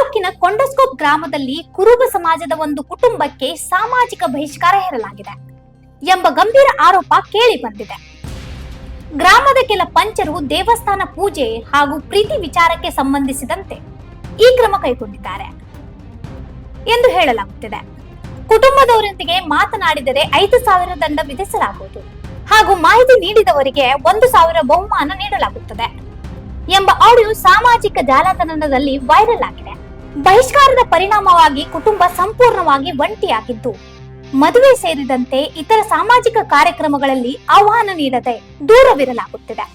ತಾಲೂಕಿನ ಕೊಂಡಸ್ಕೋಪ್ ಗ್ರಾಮದಲ್ಲಿ ಕುರುಬ ಸಮಾಜದ ಒಂದು ಕುಟುಂಬಕ್ಕೆ ಸಾಮಾಜಿಕ ಬಹಿಷ್ಕಾರ ಹೇರಲಾಗಿದೆ ಎಂಬ ಗಂಭೀರ ಆರೋಪ ಕೇಳಿ ಬಂದಿದೆ. ಗ್ರಾಮದ ಕೆಲ ಪಂಚರು ದೇವಸ್ಥಾನ ಪೂಜೆ ಹಾಗೂ ಪ್ರೀತಿ ವಿಚಾರಕ್ಕೆ ಸಂಬಂಧಿಸಿದಂತೆ ಈ ಕ್ರಮ ಕೈಗೊಂಡಿದ್ದಾರೆ ಎಂದು ಹೇಳಲಾಗುತ್ತಿದೆ. ಕುಟುಂಬದವರೊಂದಿಗೆ ಮಾತನಾಡಿದರೆ 5,000 ದಂಡ ವಿಧಿಸಲಾಗುವುದು ಹಾಗೂ ಮಾಹಿತಿ ನೀಡಿದವರಿಗೆ 1,000 ಬಹುಮಾನ ನೀಡಲಾಗುತ್ತದೆ ಎಂಬ ಆಡಿಯೋ ಸಾಮಾಜಿಕ ಜಾಲತಾಣದಲ್ಲಿ ವೈರಲ್ ಆಗಿದೆ. ಬಹಿಷ್ಕಾರದ ಪರಿಣಾಮವಾಗಿ ಕುಟುಂಬ ಸಂಪೂರ್ಣವಾಗಿ ಒಂಟಿಯಾಗಿದ್ದು, ಮದುವೆ ಸೇರಿದಂತೆ ಇತರ ಸಾಮಾಜಿಕ ಕಾರ್ಯಕ್ರಮಗಳಲ್ಲಿ ಆಹ್ವಾನ ನೀಡದೆ ದೂರವಿರಲಾಗುತ್ತಿದೆ.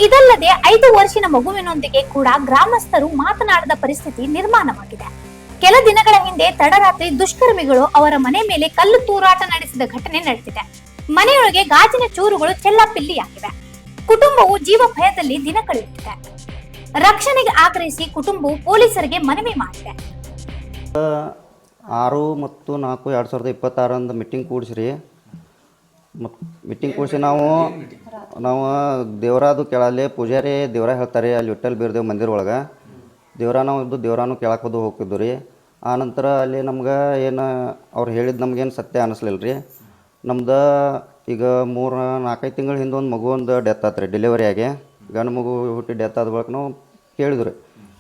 ಇದಲ್ಲದೆ 5 ವರ್ಷದ ಮಗುವಿನೊಂದಿಗೆ ಕೂಡ ಗ್ರಾಮಸ್ಥರು ಮಾತನಾಡದ ಪರಿಸ್ಥಿತಿ ನಿರ್ಮಾಣವಾಗಿದೆ. ಕೆಲ ದಿನಗಳ ಹಿಂದೆ ತಡರಾತ್ರಿ ದುಷ್ಕರ್ಮಿಗಳು ಅವರ ಮನೆ ಮೇಲೆ ಕಲ್ಲು ತೂರಾಟ ನಡೆಸಿದ ಘಟನೆ ನಡೆದಿದೆ. ಮನೆಯೊಳಗೆ ಗಾಜಿನ ಚೂರುಗಳು ಚೆಲ್ಲಾಪಿಲ್ಲಿಯಾಗಿವೆ. ಕುಟುಂಬವು ಜೀವ ಭಯದಲ್ಲಿ ದಿನ ಕಳೆಯುತ್ತಿದೆ. ರಕ್ಷಣೆಗೆ ಆಗ್ರಹಿಸಿ ಕುಟುಂಬವು ಪೊಲೀಸರಿಗೆ ಮನವಿ ಮಾಡಿದೆ. 6 ಮತ್ತು 4 2026 ಮೀಟಿಂಗ್ ಕೂಡಿಸ್ರಿ. ಮೀಟಿಂಗ್ ಕೂಡಿಸಿ ನಾವು ದೇವರಾದು ಕೇಳಲ್ಲಿ ಪೂಜಾರಿ ದೇವರ ಹೇಳ್ತಾರೆ ಅಲ್ಲಿ ವಿಠ್ಠಲ್ ಬೀರ್ದೇವ್ ಮಂದಿರ ಒಳಗೆ ನಾವು ಇದ್ದು ದೇವರಾನು ಕೇಳಕ್ಕೆ ಹೋಗ್ತಿದ್ದು ರೀ. ಆನಂತರ ಅಲ್ಲಿ ನಮ್ಗೆ ಏನು ಅವ್ರು ಹೇಳಿದ್ದು ನಮ್ಗೇನು ಸತ್ಯ ಅನ್ನಿಸ್ಲಿಲ್ಲ ರೀ. ನಮ್ದು ಈಗ 3-4 ತಿಂಗಳ ಹಿಂದೆ ಒಂದು ಮಗು ಒಂದು ಡೆತ್ ಆಯ್ತು ರೀ, ಡೆಲಿವರಿ ಆಗಿ ಗಂಡು ಮಗು ಹುಟ್ಟಿ ಡೆತ್ ಆದ ಬಳಿಕ ನಾವು ಕೇಳಿದ್ರು.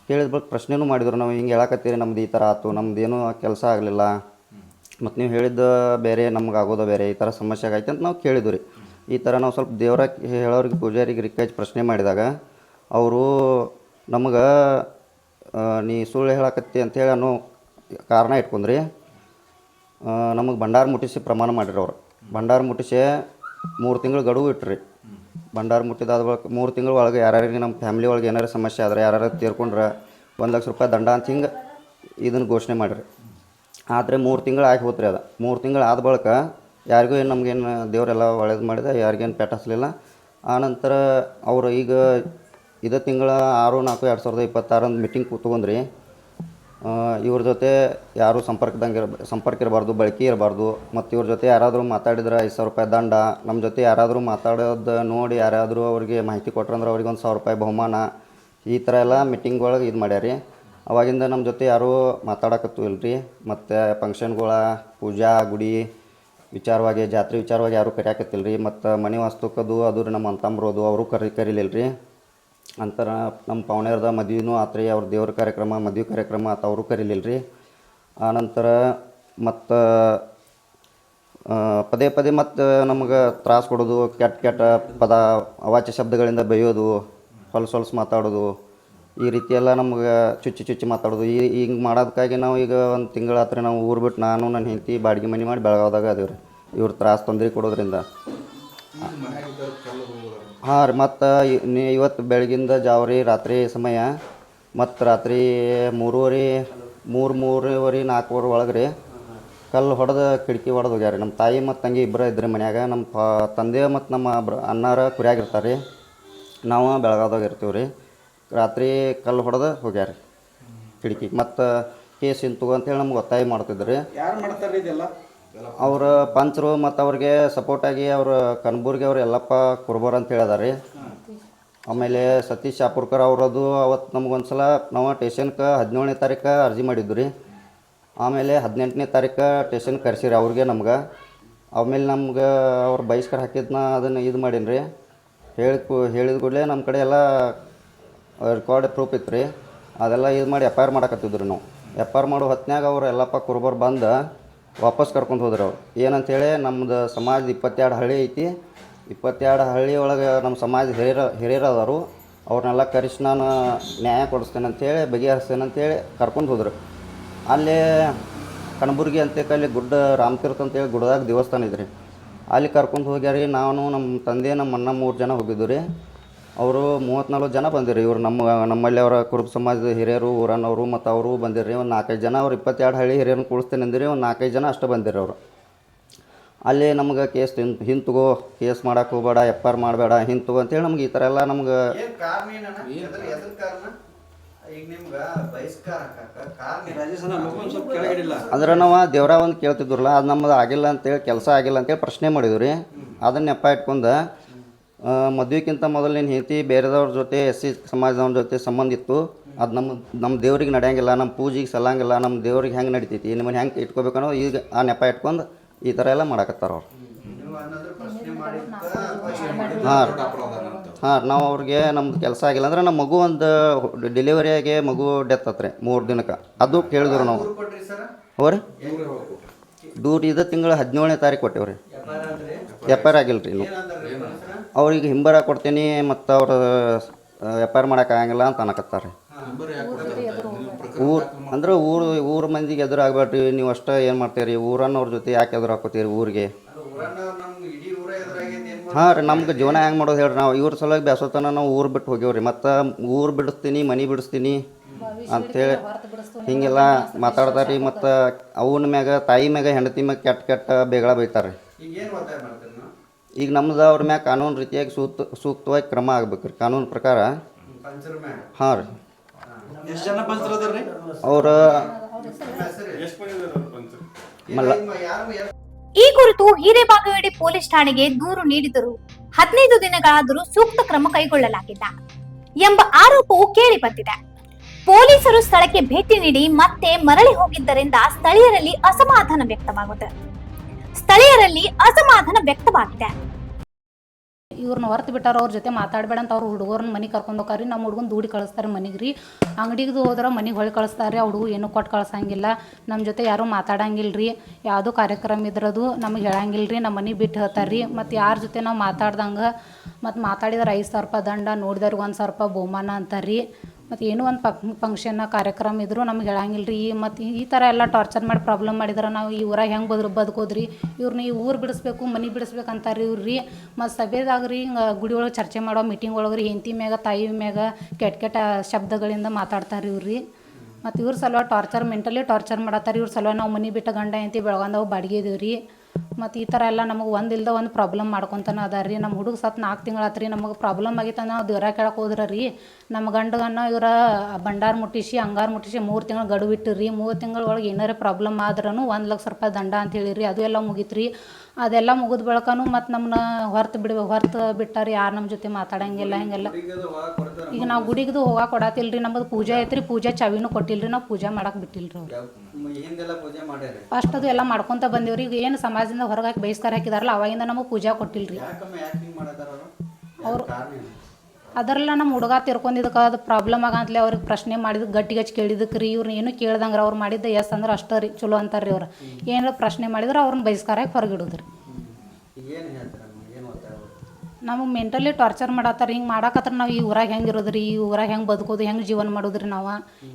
ಕೇಳಿದ ಬಳಿಕ ಪ್ರಶ್ನೆನೂ ಮಾಡಿದ್ರು, ನಾವು ಹಿಂಗೆ ಹೇಳಕತ್ತೀರಿ ನಮ್ದು ಈ ಥರ ಆಯ್ತು, ನಮ್ದು ಏನೂ ಕೆಲಸ ಆಗಲಿಲ್ಲ, ಮತ್ತು ನೀವು ಹೇಳಿದ್ದು ಬೇರೆ ನಮ್ಗೆ ಆಗೋದು ಬೇರೆ, ಈ ಥರ ಸಮಸ್ಯೆ ಆಗೈತೆ ಅಂತ ನಾವು ಕೇಳಿದ್ವಿ ರೀ. ಈ ಥರ ನಾವು ಸ್ವಲ್ಪ ದೇವರ ಹೇಳೋರಿಗೆ ಪೂಜಾರಿಗೆ ರಿಕ್ವೆಸ್ಟ್ ಪ್ರಶ್ನೆ ಮಾಡಿದಾಗ ಅವರು ನಮ್ಗೆ ನೀ ಸುಳ್ಳು ಹೇಳಕತ್ತಿ ಅಂಥೇಳಿ ಅನ್ನೋ ಕಾರಣ ಇಟ್ಕೊಂಡ್ರಿ ನಮಗೆ ಭಂಡಾರ ಮುಟ್ಟಿಸಿ ಪ್ರಮಾಣ ಮಾಡಿರಿ. ಅವ್ರು ಭಂಡಾರ ಮುಟ್ಟಿಸಿ 3 ತಿಂಗಳು ಗಡುವು ಇಟ್ರಿ. ಭಂಡಾರ ಮುಟ್ಟಿದಾದ ಬಳಿಕ 3 ತಿಂಗಳ ಒಳಗೆ ಯಾರ್ಯಾರಿಗೆ ನಮ್ಮ ಫ್ಯಾಮಿಲಿ ಒಳಗೆ ಏನಾರು ಸಮಸ್ಯೆ ಆದರೆ ಯಾರು ತೀರ್ಕೊಂಡ್ರೆ 1 ಲಕ್ಷ ರೂಪಾಯಿ ದಂಡ ಅಂತ ಹಿಂಗೆ ಇದನ್ನು ಘೋಷಣೆ ಮಾಡಿರಿ. ಆದರೆ 3 ತಿಂಗಳು ಆಗಿ ಹೋತ್ರಿ. ಅದು 3 ತಿಂಗಳು ಆದ ಬಳಿಕ ಯಾರಿಗೂ ಏನು ನಮಗೇನು ದೇವರೆಲ್ಲ ಒಳ್ಳೇದು ಮಾಡಿದೆ, ಯಾರಿಗೇನು ಪೆಟ್ಟ ಹಚ್ಚಲಿಲ್ಲ. ಆನಂತರ ಅವರು ಈಗ ಇದೇ ತಿಂಗಳ 6-4-2026 ಮೀಟಿಂಗ್ ತೊಗೊಂಡ್ರಿ. ಇವ್ರ ಜೊತೆ ಯಾರೂ ಸಂಪರ್ಕ ಇರಬಾರ್ದು, ಬಳಕೆ ಇರಬಾರ್ದು, ಮತ್ತು ಇವ್ರ ಜೊತೆ ಯಾರಾದರೂ ಮಾತಾಡಿದ್ರೆ 5,000 ರೂಪಾಯಿ ದಂಡ, ನಮ್ಮ ಜೊತೆ ಯಾರಾದರೂ ಮಾತಾಡೋದು ನೋಡಿ ಯಾರಾದರೂ ಅವ್ರಿಗೆ ಮಾಹಿತಿ ಕೊಟ್ರಂದ್ರೆ ಅವ್ರಿಗೆ 1,000 ರೂಪಾಯಿ ಬಹುಮಾನ, ಈ ಥರ ಎಲ್ಲ ಮೀಟಿಂಗ್ ಒಳಗೆ ಇದು ಮಾಡ್ಯಾರಿ. ಅವಾಗಿಂದ ನಮ್ಮ ಜೊತೆ ಯಾರೂ ಮಾತಾಡಕತ್ತೂ ಇಲ್ಲ ರೀ. ಮತ್ತು ಫಂಕ್ಷನ್ಗಳ ಪೂಜಾ ಗುಡಿ ವಿಚಾರವಾಗಿ ಜಾತ್ರೆ ವಿಚಾರವಾಗಿ ಯಾರೂ ಕರೆಯಾಕತ್ತಿಲ್ಲ ರೀ. ಮತ್ತು ಮನೆ ವಾಸ್ತುಕದು ಅದು ರೀ, ನಮ್ಮ ಅಂತಂಬ್ರೋದು ಅವರು ಕರೀಲಿಲ್ಲ ರೀ. ಅಂತರ ನಮ್ಮ ಪವನ್ಯರ್ದ ಮದುವೆನೂ ಆತ್ರಿ, ಅವ್ರ ದೇವ್ರ ಕಾರ್ಯಕ್ರಮ ಮದುವೆ ಕಾರ್ಯಕ್ರಮ ಆತ ಅವರು ಕರೀಲಿಲ್ಲ ರೀ. ಆನಂತರ ಮತ್ತು ಪದೇ ಪದೇ ಮತ್ತು ನಮಗೆ ತ್ರಾಸು ಕೊಡೋದು, ಕೆಟ್ಟ ಪದ ಅವಾಚ್ಯ ಶಬ್ದಗಳಿಂದ ಬೈಯೋದು, ಹೊಲಸು ಮಾತಾಡೋದು, ಈ ರೀತಿಯೆಲ್ಲ ನಮ್ಗೆ ಚುಚ್ಚಿ ಮಾತಾಡೋದು. ಹಿಂಗೆ ಮಾಡೋದಕ್ಕಾಗಿ ನಾವು ಈಗ 1 ತಿಂಗಳಾತ್ರಿ ನಾವು ಊರು ಬಿಟ್ಟು ನಾನು ನನ್ನ ಹೆಂಡತಿ ಬಾಡಿಗೆ ಮನೆ ಮಾಡಿ ಬೆಳಗಾವ್ದಾಗ ಅದೇವ್ರಿ. ಇವ್ರು ತ್ರಾಸು ತೊಂದರೆ ಕೊಡೋದ್ರಿಂದ ಹಾಂ ರೀ. ಮತ್ತು ಇವತ್ತು ಬೆಳಗಿಂದ ಜಾವ್ರಿ ರಾತ್ರಿ ಸಮಯ ಮತ್ತು ರಾತ್ರಿ 3:30-4 ಒಳಗೆ ರೀ ಕಲ್ಲು ಹೊಡೆದು ಕಿಟಕಿ ಹೊಡೆದು ಹೋಗ್ಯಾರ. ನಮ್ಮ ತಾಯಿ ಮತ್ತು ತಂಗಿ ಇಬ್ಬರು ಇದ್ರಿ ಮನ್ಯಾಗ. ನಮ್ಮ ತಂದೆ ಮತ್ತು ನಮ್ಮ ಅಣ್ಣಾರ ಕುರಿಯಾಗಿರ್ತಾರೆ ರೀ, ನಾವು ಬೆಳಗಾವ್ದಾಗ ಇರ್ತೀವಿ ರೀ. ರಾತ್ರಿ ಕಲ್ಲು ಹೊಡೆದು ಹೋಗ್ಯಾರ ಕಿಟಕಿ. ಮತ್ತು ಕೇಸ್ ಇಂತು ಅಂತೇಳಿ ನಮ್ಗೆ ಒತ್ತಾಯ ಮಾಡ್ತಿದ್ರಿ. ಯಾರು ಮಾಡ್ತಾರೆ ಇದೆಲ್ಲ? ಅವ್ರ ಪಂಚರು ಮತ್ತು ಅವ್ರಿಗೆ ಸಪೋರ್ಟಾಗಿ ಅವ್ರ ಕನಬೂರ್ಗಿ ಅವ್ರು ಯಲ್ಲಪ್ಪ ಕುರ್ಬರ್ ಅಂತ ಹೇಳಿದಾರೆ ರೀ. ಆಮೇಲೆ ಸತೀಶ್ ಶಾಪುರ್ಕರ್ ಅವರದು ಅವತ್ತು ನಮ್ಗೊಂದು ಸಲ ನಾವು ಟೇಷನ್ಗೆ 17ನೇ ತಾರೀಕು ಅರ್ಜಿ ಮಾಡಿದ್ದು ರೀ. ಆಮೇಲೆ 18ನೇ ತಾರೀಕು ಟೇಷನ್ ಕರೆಸಿರಿ ಅವ್ರಿಗೆ ನಮ್ಗೆ. ಆಮೇಲೆ ನಮ್ಗೆ ಅವ್ರು ಬಹಿಷ್ಕಾರ ಹಾಕಿದ್ನ ಅದನ್ನು ಇದು ಮಾಡೀನಿ ರೀ. ಹೇಳಿದ ಕೂಡಲೇ ನಮ್ಮ ಕಡೆ ಎಲ್ಲ ರೆಕಾರ್ಡ್ ಪ್ರೂಫ್ ಇತ್ತು ರೀ. ಅದೆಲ್ಲ ಇದು ಮಾಡಿ FIR ಮಾಡಕತ್ತಿದ್ರು ನಾವು. FIR ಮಾಡೋ ಹೊತ್ನ್ಯಾಗ ಅವ್ರು ಯಲ್ಲಪ್ಪ ಕುರ್ಬರ್ ಬಂದು ವಾಪಸ್ ಕರ್ಕೊಂಡು ಹೋದ್ರು. ಅವ್ರು ಏನಂತೇಳಿ ನಮ್ಮದು ಸಮಾಜ 22 ಹಳ್ಳಿ ಐತಿ, 22 ಹಳ್ಳಿ ಒಳಗೆ ನಮ್ಮ ಸಮಾಜ ಹಿರಿಯರು ಅದಾರು, ಅವ್ರನ್ನೆಲ್ಲ ಕರೆಸಿ ನಾನು ನ್ಯಾಯ ಕೊಡಿಸ್ತೇನೆ ಅಂಥೇಳಿ ಬಗೆಹರಿಸ್ತೇನೆ ಅಂಥೇಳಿ ಕರ್ಕೊಂಡು ಹೋದ್ರು. ಅಲ್ಲಿ ಕಣಬುರ್ಗಿ ಅಂತೇಳಿ ಗುಡ್ಡ ರಾಮತೀರ್ಥ ಅಂತೇಳಿ ಗುಡ್ಡದಾಗ ದೇವಸ್ಥಾನ ಇದ್ರಿ, ಅಲ್ಲಿ ಕರ್ಕೊಂಡು ಹೋಗ್ಯಾರಿ. ನಾನು ನಮ್ಮ ತಂದೆ ನಮ್ಮ ಅಣ್ಣ 3 ಜನ ಹೋಗಿದ್ದು ರೀ. ಅವರು 30-40 ಜನ ಬಂದಿರಿ. ಇವರು ನಮ್ಮಲ್ಲಿ ಅವರ ಕುರುಬ ಸಮಾಜದ ಹಿರಿಯರು ಊರನ್ನವರು ಮತ್ತು ಅವರು ಬಂದಿರಿ. ಒಂದು 4-5 ಜನ ಅವ್ರು 22 ಹಳ್ಳಿ ಹಿರಿಯರನ್ನು ಕೂಡಿಸ್ತೇನೆ ಅಂದಿರಿ. ಒಂದು 4-5 ಜನ ಅಷ್ಟೇ ಬಂದಿರಿ ಅವರು. ಅಲ್ಲಿ ನಮ್ಗೆ ಕೇಸ್ ಹಿಂತಗೋ, ಕೇಸ್ ಮಾಡಕ್ಕೆ ಹೋಗಬೇಡ, FIR ಮಾಡಬೇಡ, ಹಿಂತಗೋ ಅಂತೇಳಿ ನಮ್ಗೆ ಈ ಥರ ಎಲ್ಲ ನಮ್ಗೆ ಅಂದ್ರೆ ನಾವು ದೇವರ ಒಂದು ಕೇಳ್ತಿದ್ರಲ್ಲ, ಅದು ನಮ್ಮದು ಆಗಿಲ್ಲ ಅಂತೇಳಿ, ಕೆಲಸ ಆಗಿಲ್ಲ ಅಂತೇಳಿ ಪ್ರಶ್ನೆ ಮಾಡಿದ್ವಿ ರೀ. ಅದನ್ನ ನೆಪ ಇಟ್ಕೊಂಡು ಮದುವೆಗಿಂತ ಮೊದಲು ನಿನ್ನ ಹೆಂಡತಿ ಬೇರೆದವ್ರ ಜೊತೆ SC ಸಮಾಜದವ್ರ ಜೊತೆ ಸಂಬಂಧ ಇತ್ತು, ಅದು ನಮ್ಮ ದೇವ್ರಿಗೆ ನಡೆಯಂಗಿಲ್ಲ, ನಮ್ಮ ಪೂಜೆಗೆ ಸಲ್ಲಂಗಿಲ್ಲ, ನಮ್ಮ ದೇವ್ರಿಗೆ ಹೆಂಗೆ ನಡಿತೈತಿ, ನಿಮ್ಮನ್ನು ಹೆಂಗೆ ಇಟ್ಕೋಬೇಕನ್ನೋ ಈಗ ಆ ನೆಪ ಇಟ್ಕೊಂಡು ಈ ಥರ ಎಲ್ಲ ಮಾಡಕತ್ತಾರ ಅವ್ರು. ಹಾಂ ನಾವು ಅವ್ರಿಗೆ ನಮ್ದು ಕೆಲಸ ಆಗಿಲ್ಲ ಅಂದ್ರೆ ನಮ್ಮ ಮಗು ಒಂದು ಡೆಲಿವರಿಯಾಗಿ ಮಗು ಡೆತ್ ಆತ್ರಿ 3 ದಿನಕ್ಕೆ. ಅದು ಕೇಳಿದ್ರು ನಾವು ಅವ್ರಿ ದೂರ ಇದು ತಿಂಗಳು 17ನೇ ತಾರೀಕು ಕೊಟ್ಟೇವ್ರಿ. ಎಫ್.ಐ.ಆರ್ ಆಗಿಲ್ಲ ರೀ ಇನ್ನು. ಅವ್ರಿಗೆ ಹಿಂಬರ ಕೊಡ್ತೀನಿ ಮತ್ತು ಅವ್ರು ಎಫ್.ಐ.ಆರ್ ಮಾಡೋಕ್ಕಾಗಂಗಿಲ್ಲ ಅಂತ ಅನ್ನಕತ್ತಾರೆ. ಅಂದ್ರೆ ಊರ ಮಂದಿಗೆ ಎದುರು ಆಗ್ಬೇಡ್ರಿ, ನೀವು ಅಷ್ಟೇ ಏನು ಮಾಡ್ತೀರಿ, ಊರನ್ನವ್ರ ಜೊತೆ ಯಾಕೆ ಎದುರು ಹಾಕೋತೀರಿ ಊರಿಗೆ? ಹಾಂ ರೀ, ನಮ್ಗೆ ಜೀವನ ಹೆಂಗೆ ಮಾಡೋದು ಹೇಳ್ರಿ. ನಾವು ಇವ್ರ ಸಲುವಾಗಿ ಬೇಸೋತನ ನಾವು ಊರು ಬಿಟ್ಟು ಹೋಗ್ಯವ್ರಿ. ಮತ್ತು ಊರು ಬಿಡಿಸ್ತೀನಿ, ಮನೆ ಬಿಡಿಸ್ತೀನಿ ಅಂಥೇಳಿ ಹೀಗೆಲ್ಲ ಮಾತಾಡ್ತಾರೆ ರೀ. ಮತ್ತು ಅವನ ಮ್ಯಾಗ ತಾಯಿ ಮ್ಯಾಗ ಹೆಂಡತಿ ಮ್ಯಾಗ ಕೆಟ್ಟ ಬೇಗಳ ಬೈತಾರೆ. ಈಗ ನಮ್ದು ಅವ್ರ ಮ್ಯಾಗ ಕಾನೂನು ರೀತಿಯಾಗಿ ಸೂಕ್ತವಾಗಿ ಕ್ರಮ ಆಗ್ಬೇಕು ರೀ ಕಾನೂನು ಪ್ರಕಾರ. ಹಾಂ ರೀ, ಅವ್ರ ಈ ಕುರಿತು ಹಿರೇಬಾಗೇವಾಡಿ ಪೊಲೀಸ್ ಠಾಣೆಗೆ ದೂರು ನೀಡಿದರೂ 15 ದಿನಗಳಾದರೂ ಸೂಕ್ತ ಕ್ರಮ ಕೈಗೊಳ್ಳಲಾಗಿಲ್ಲ ಎಂಬ ಆರೋಪವು ಕೇಳಿ ಬಂದಿದೆ. ಪೊಲೀಸರು ಸ್ಥಳಕ್ಕೆ ಭೇಟಿ ನೀಡಿ ಮತ್ತೆ ಮರಳಿ ಹೋಗಿದ್ದರಿಂದ ಸ್ಥಳೀಯರಲ್ಲಿ ಅಸಮಾಧಾನ ವ್ಯಕ್ತವಾಗಿದೆ. ಇವ್ರನ್ನ ಹೊರತು ಬಿಟ್ಟಾರ, ಅವ್ರ ಜೊತೆ ಮಾತಾಡಬೇಡ ಅಂತ ಅವ್ರು ಹುಡುಗರನ್ನ ಮನೆಗೆ ಕರ್ಕೊಂಡು ಹೋಗ್ತಾರೆ. ನಮ್ಮ ಹುಡುಗನ ದೂಡಿ ಕಳಿಸ್ತಾರೆ ಮನೆಗೆ ರೀ. ಅಂಗಡಿಗೆ ಹೋದ್ರೆ ಮನೆಗೆ ಹೊಳಿ ಕಳಿಸ್ತಾರೆ. ಆ ಹುಡುಗ ಏನೂ ಕೊಟ್ಟು ಕಳ್ಸಂಗಿಲ್ಲ, ನಮ್ಮ ಜೊತೆ ಯಾರೂ ಮಾತಾಡಂಗಿಲ್ಲ ರೀ. ಯಾವುದೋ ಕಾರ್ಯಕ್ರಮ ಇದ್ರದು ನಮಗೆ ಹೇಳಂಗಿಲ್ಲ ರೀ, ನಮ್ಮ ಮನೆಗೆ ಬಿಟ್ಟು ಹೇಳ್ತಾರೆ ರೀ. ಮತ್ತು ಯಾರ ಜೊತೆ ನಾವು ಮಾತಾಡ್ದಂಗೆ ಮತ್ತು ಮಾತಾಡಿದ್ರೆ 5,000 ರೂಪಾಯಿ ದಂಡ, ನೋಡಿದವ್ರಿಗೆ 1,000 ರೂಪಾಯಿ ಬಹುಮಾನ ಅಂತಾರೆ ರೀ. ಮತ್ತು ಏನೋ ಒಂದು ಫಂಕ್ಷನ್ ಕಾರ್ಯಕ್ರಮ ಇದ್ದರೂ ನಮ್ಗೆ ಹೇಳಂಗಿಲ್ಲ ರೀ. ಮತ್ತು ಈ ಥರ ಎಲ್ಲ ಟಾರ್ಚರ್ ಮಾಡಿ ಪ್ರಾಬ್ಲಮ್ ಮಾಡಿದ್ರೆ ನಾವು ಈ ಊರಾಗ ಹೆಂಗೆ ಬದುಕೋದ್ರಿ? ಇವ್ರನ್ನ ಈ ಊರು ಬಿಡಿಸ್ಬೇಕು, ಮನೆ ಬಿಡಿಸ್ಬೇಕು ಅಂತಾರೆ ಇವ್ರು ರೀ. ಮತ್ತು ಸಭೆದಾಗ ರೀ ಹಿಂಗೆ ಗುಡಿ ಒಳಗೆ ಚರ್ಚೆ ಮಾಡೋ ಮೀಟಿಂಗ್ ಒಳಗೆ ರೀ ಹೆಂಡತಿ ಮ್ಯಾಗ ತಾಯಿ ಮ್ಯಾಗ ಕೆಟ್ಟ ಶಬ್ದಗಳಿಂದ ಮಾತಾಡ್ತಾರೆ ಇವ್ರು ರೀ. ಮತ್ತು ಇವ್ರ ಸಲುವಾಗಿ ಮೆಂಟಲಿ ಟಾರ್ಚರ್ ಮಾಡತ್ತಾರೆ. ಇವ್ರ ಸಲುವಾಗಿ ನಾವು ಮನೆ ಬಿಟ್ಟು ಗಂಡ ಹೆಂಡತಿ ಬೆಳಗಾಂದವು ಬಾಡಿಗೆ ಇದೀವಿ ರೀ. ಮತ್ತು ಈ ಥರ ಎಲ್ಲ ನಮಗೆ ಒಂದು ಪ್ರಾಬ್ಲಮ್ ಮಾಡ್ಕೊತಾನೆ ಅದಾರ ರೀ. ನಮ್ಮ ಹುಡುಗ ಸತ್ತು 4 ತಿಂಗಳಾತು ರೀ. ನಮಗೆ ಪ್ರಾಬ್ಲಮ್ ಆಗಿತ್ತು ನಾವು ದೇವ್ರ ಕೇಳಕ್ಕೆ ಹೋದ್ರೆ ರೀ, ನಮ್ಮ ಗಂಡಗನ್ನ ಇವರ ಬಂಡಾರ ಮುಟ್ಟಿಸಿ ಅಂಗಾರ ಮುಟ್ಟಿಸಿ 3 ತಿಂಗಳು ಗಡುವು ಇಟ್ಟು ರೀ. 3 ತಿಂಗಳ ಒಳಗೆ ಏನಾರೇ ಪ್ರಾಬ್ಲಮ್ ಆದ್ರೂ 1 ಲಕ್ಷ ರೂಪಾಯಿ ದಂಡ ಅಂತ ಹೇಳಿರಿ. ಅದು ಎಲ್ಲ ಮುಗೀತು ರೀ. ಅದೆಲ್ಲ ಮುಗಿದ ಬೆಳಕನು ಮತ್ತು ನಮ್ಮನ್ನ ಹೊರತು ಬಿಟ್ಟಾರಿ. ಯಾರು ನಮ್ಮ ಜೊತೆ ಮಾತಾಡಂಗಿಲ್ಲ ಹಿಂಗೆಲ್ಲ. ಈಗ ನಾವು ಗುಡಿಗೆ ಹೋಗಕ್ಕೆ ಕೊಡತ್ತಿಲ್ಲ ರೀ. ನಮ್ಮದು ಪೂಜೆ ಐತ್ರಿ, ಪೂಜೆ ಚಾವಿನೂ ಕೊಟ್ಟಿಲ್ಲ ರೀ. ನಾವು ಪೂಜೆ ಮಾಡಕ್ಕೆ ಬಿಟ್ಟಿಲ್ಲ ರೀ ಅವ್ರು. ಫಸ್ಟ್ ಅದು ಎಲ್ಲ ಮಾಡ್ಕೊತ ಬಂದೀವ್ರಿ. ಈಗ ಏನು ಸಮಾಜದಿಂದ ಹೊರಗೆ ಹಾಕಿ ಬಹಿಷ್ಕಾರ ಹಾಕಿದಾರಲ್ಲ, ಅವಾಗಿಂದ ನಮಗೆ ಪೂಜೆ ಕೊಟ್ಟಿಲ್ಲ ರೀ ಅವರು. ಅದರಲ್ಲ ನಮ್ಮ ಹುಡುಗ ತಿರ್ಕೊಂಡಿದ್ದಕ್ಕೆ ಅದು ಪ್ರಾಬ್ಲಮ್ ಆಗಂತಲೇ ಅವ್ರಿಗೆ ಪ್ರಶ್ನೆ ಮಾಡಿದಕ್ಕೆ ಗಟ್ಟಿಗಚ್ಚಿ ಕೇಳಿದಕ್ಕೆ ರೀ. ಇವ್ರನ್ನ ಏನು ಕೇಳ್ದಂಗ್ರೆ ಅವ್ರು ಮಾಡಿದ್ದೆ ಎಸ್ ಅಂದ್ರೆ ಅಷ್ಟೇ ರೀ, ಚಲೋ ಅಂತಾರೆ ರೀ ಅವ್ರು. ಏನಾರು ಪ್ರಶ್ನೆ ಮಾಡಿದ್ರೆ ಅವ್ರನ್ನ ಬಹಿಷ್ಕಾರಕ್ಕೆ ಹೊರಗಿಡೋದು ರೀ. ನಮಗೆ ಮೆಂಟಲಿ ಟಾರ್ಚರ್ ಮಾಡತ್ತಾರೆ. ಹಿಂಗೆ ಮಾಡಕತ್ರ ನಾವು ಈ ಊರಾಗ ಹೆಂಗೆ ಇರೋದ್ರಿ, ಈ ಊರಾಗ ಹೆಂಗೆ ಬದುಕೋದು, ಹೆಂಗೆ ಜೀವನ ಮಾಡೋದ್ರಿ, ನಾವು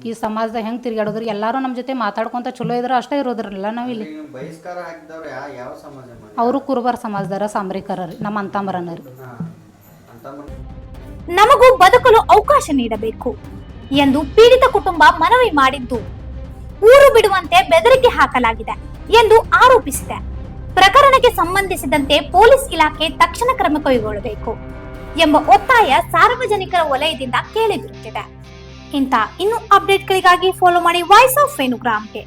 ಈ ಸಮಾಜದಾಗ ಹೆಂಗೆ ತಿರುಗಾಡೋದ್ರಿ. ಎಲ್ಲರೂ ನಮ್ಮ ಜೊತೆ ಮಾತಾಡ್ಕೊತ ಚಲೋ ಇದ್ರೆ ಅಷ್ಟೇ ಇರೋದ್ರಲ್ಲ ನಾವು ಇಲ್ಲಿ. ಅವರು ಕುರುಬರ ಸಮಾಜದಾರ ಸಾಂಬ್ರಿಕರ ರೀ, ನಮ್ಮ ಅಂತಂಬರನ ರೀ. ನಮಗೂ ಬದುಕಲು ಅವಕಾಶ ನೀಡಬೇಕು ಎಂದು ಪೀಡಿತ ಕುಟುಂಬ ಮನವಿ ಮಾಡಿದ್ದು ಊರು ಬಿಡುವಂತೆ ಬೆದರಿಕೆ ಹಾಕಲಾಗಿದೆ ಎಂದು ಆರೋಪಿಸಿದೆ. ಪ್ರಕರಣಕ್ಕೆ ಸಂಬಂಧಿಸಿದಂತೆ ಪೊಲೀಸ್ ಇಲಾಖೆ ತಕ್ಷಣ ಕ್ರಮ ಕೈಗೊಳ್ಳಬೇಕು ಎಂಬ ಒತ್ತಾಯ ಸಾರ್ವಜನಿಕರ ವಲಯದಿಂದ ಕೇಳಿಬರುತ್ತಿದೆ. ಇಂಥ ಇನ್ನೂ ಅಪ್ಡೇಟ್ಗಳಿಗಾಗಿ ಫಾಲೋ ಮಾಡಿ ವಾಯ್ಸ್ ಆಫ್ ವೇಣುಗ್ರಾಮ್ಗೆ.